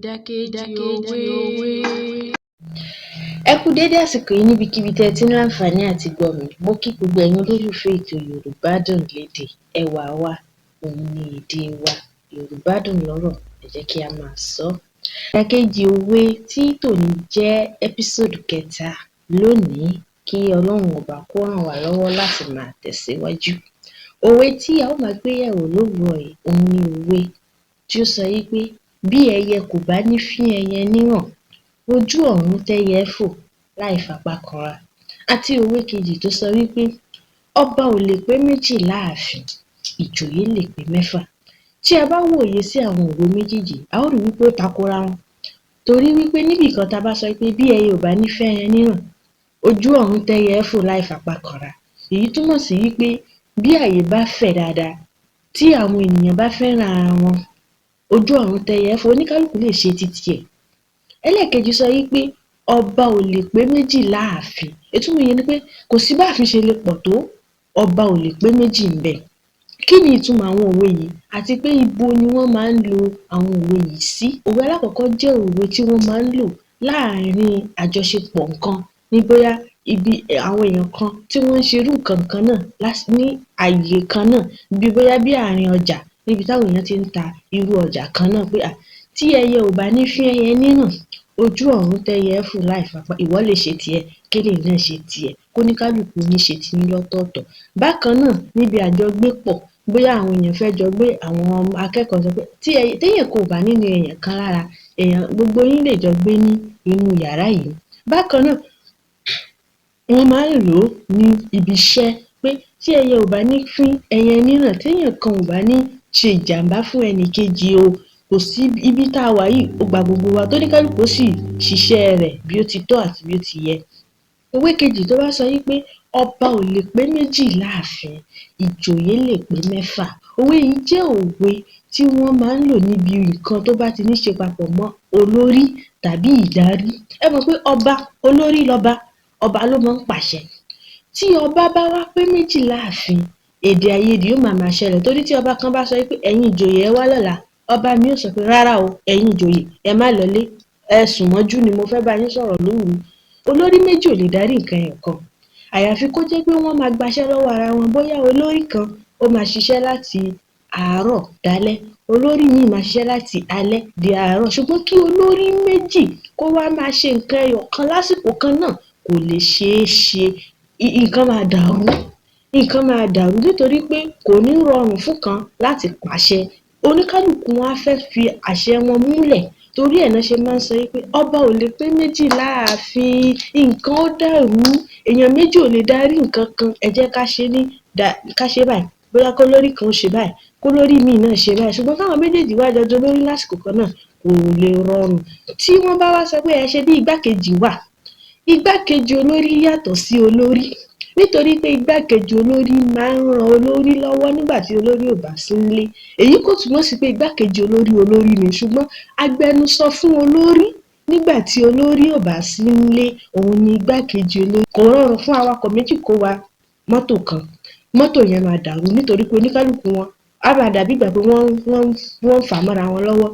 Ìdàkejì òwe. Ẹ kú dédé àsìkò yìí níbikíbi tẹ́ ẹ ti ní àǹfààní àti gbọ́ mi. Mo kí gbogbo ẹ̀yin olólùfẹ́ ètò Yorùbá Dùn Lédè. Ẹwà wa, òun ni èdè wa. Yorùbá dùn lọ́rọ̀, ẹ jẹ́ kí a máa sọ. Ìdàkejì òwe tí tòní jẹ́ ẹ́písòdù 3 lónìí, kí Ọlọ́run ọba kó ràn wá lọ́wọ́ láti máa tẹ̀síwájú. Òwe tí a ó máa gbé yẹ̀wò lówùúrọ̀ yìí, òun ni òwe tí ó sọ yìí pé bí ẹyẹ kò bá ní fín ẹyẹ níwọ̀n, ojú ọ̀run tẹ́yẹ fò láì fapá kanra. Àti òwe kejì tó sọ wípé ọba ò lè pé méjì láàfin, ìjòyè lè pé 6. Tí a bá wòye sí àwọn òwe méjèèjì, a ó rí wípé ó takora wọn. Torí wípé níbì kan tá a bá sọ pé bí ẹyẹ ò bá ní fẹ́ ẹyẹ níwọ̀n, ojú ọ̀run tẹ́yẹ fò láì fapá kanra. Èyí túmọ̀ sí wípé bí àyè bá fẹ̀ dáadáa, tí àwọn ènìyàn bá fẹ́ràn ara wọn, ojú ọ̀run tẹ́yẹ fò, oníkálùkù lè ṣe titi ẹ̀. Ẹlẹ́ẹ̀kejì sọ wípé ọba ò lè pé méjì láàfin. Ìtumọ̀ yẹn ni pé kò sí báàfin ṣe lè pọ̀ tó, ọba ò lè pé méjì ńbẹ̀. Kí ni ìtumọ̀ àwọn òwe yìí? Àti pé ibo ni wọ́n máa ń lo àwọn òwe yìí sí? Òwe alákọ̀ọ́kọ́ jẹ́ òwe tí wọ́n máa ń lò láàárín àjọṣepọ̀ nǹkan, ní bóyá ibi àwọn èèyàn kan tí wọ́n ń ṣerú nǹkan kan náà ní àyè kan náà, bí bóyá bí àárín ọjà níbi táwọn èèyàn ti ń ta irú ọjà kan náà, pé tí ẹyẹ ò bá ní fín ẹyẹ níwọ̀n, ojú ọ̀run tẹ́yẹ fò láì fapá, ìwọ lè ṣe tiẹ̀, kéléyìí náà ṣe tiẹ̀, kóníkálùkù ní ṣe tiyín lọ́tọ̀ọ̀tọ̀. Bákan náà níbi àjọgbépọ̀, bóyá àwọn èèyàn fẹ́ jọ gbé, àwọn akẹ́kọ̀ọ́ sọ pé téèyàn kò bá nínú èèyàn kan lára, gbogbo yín lè jọ gbé ní inú yàrá yìí. Bákan náà wọ́n máa ń lò ó ní ibi iṣẹ́ pé tí ẹyẹ ò bá ní fín ẹyẹ níwọ̀n, téèyàn kan ò bá ní ṣe ìjàmbá fún ẹnì kejì o, kò sí ibi tá a wà yìí, ó gba gbogbo wa, tóníkálùkù ó sì ṣiṣẹ́ rẹ̀ bí ó ti tọ́ àti bí ó ti yẹ. Òwe kejì tó bá sọ wípé ọba ò lè pé méjì láàfin, ìjòyè lè pé 6. Òwe yìí jẹ́ òwe tí wọ́n máa ń lò níbi nǹkan tó bá ti ní ṣe papọ̀ mọ́ olórí tàbí ìdarí. Ẹ mọ̀ pé ọba, olórí lọba, ọba ló máa ń pàṣẹ. Tí ọba bá wá pé méjì láàfin, èdè àìyedè yóò máa ṣẹlẹ̀, torí tí ọba kan bá sọ wípé ẹ̀yin ìjòyè ẹ wá lọ́la, ọba mi ò sọ pé rárá o, ẹ̀yin ìjòyè ẹ má lọlé, ẹ sùn mọ́jú ni mo fẹ́ bá yín sọ̀rọ̀ lóru. Olórí méjì ò lè darí nǹkan ẹ̀kan, àyàfi kó jẹ́ pé wọ́n máa gbaṣẹ́ lọ́wọ́ ara wọn. Bóyá olórí kan ó máa ṣiṣẹ́ láti àárọ̀ dalẹ́, olórí míì máa ṣiṣẹ́ láti alẹ́ di àárọ̀, ṣùgbọ́n kí olórí méjì kó wá máa ṣe nǹkan ẹyọ̀kan lásìkò kan náà kò lè ṣeé ṣe. Nǹkan máa dàrú nítorí pé kò ní rọrùn fún kan láti pàṣẹ. Oníkálùkù wọn á fẹ́ fi àṣẹ wọn múlẹ̀, torí ẹ̀ náà ṣe máa ń sọ wípé ọba ò lè pé méjì láàfin, nǹkan ó dàrú, èèyàn méjì ò lè darí nǹkan kan, ẹ jẹ́ ká ṣe báyìí, bóyá kólórí kan ó ṣe báyìí, kólórí míì náà ṣe báyìí, ṣùgbọ́n káwọn méjèèjì wá jọjọ lórí lásìkò kan náà kò lè rọrùn. Tí wọ́n bá wá sọ pé ẹ ṣe bí igbákejì wà, igbákejì olórí yàtọ̀ sí olórí, nítorí pé igbákejì olórí máa ń ran olórí lọ́wọ́ nígbà tí olórí ò bá sí nílé. Èyí kò túmọ̀ sí pé igbákejì olórí ni, ṣùgbọ́n agbẹnusọ fún olórí nígbà tí olórí ò bá sí nílé, òun ni igbákejì olórí. Kò rọrùn fún awakọ̀ méjì kó wa mọ́tò kan, mọ́tò yẹn máa dàrú nítorí pé oníkálùkù wọn á máa dàbí ìgbà pé wọ́n fà mọ́ra wọn lọ́wọ́,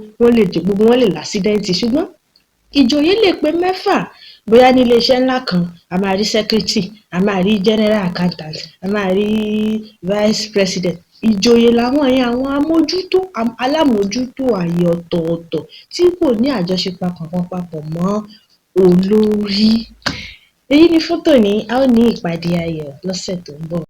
gbogbo wọn lè lásídẹ́ǹtì. Ṣùgbọ́n ìjòyè lè pé 6. Bóyá ní iléeṣẹ́ ńlá kan, a máa rí secretary, a máa rí general accountant, a máa rí vice president. Ìjòyè làwọn yẹn, àwọn alámòójútó àyè ọ̀tọ̀ọ̀tọ̀ tí kò ní àjọṣepọ̀ kankan papọ̀ mọ́ olórí. Èyí ni fún tòní, a ó ní ìpàdé ayọ̀ lọ́sẹ̀ tó ń bọ̀.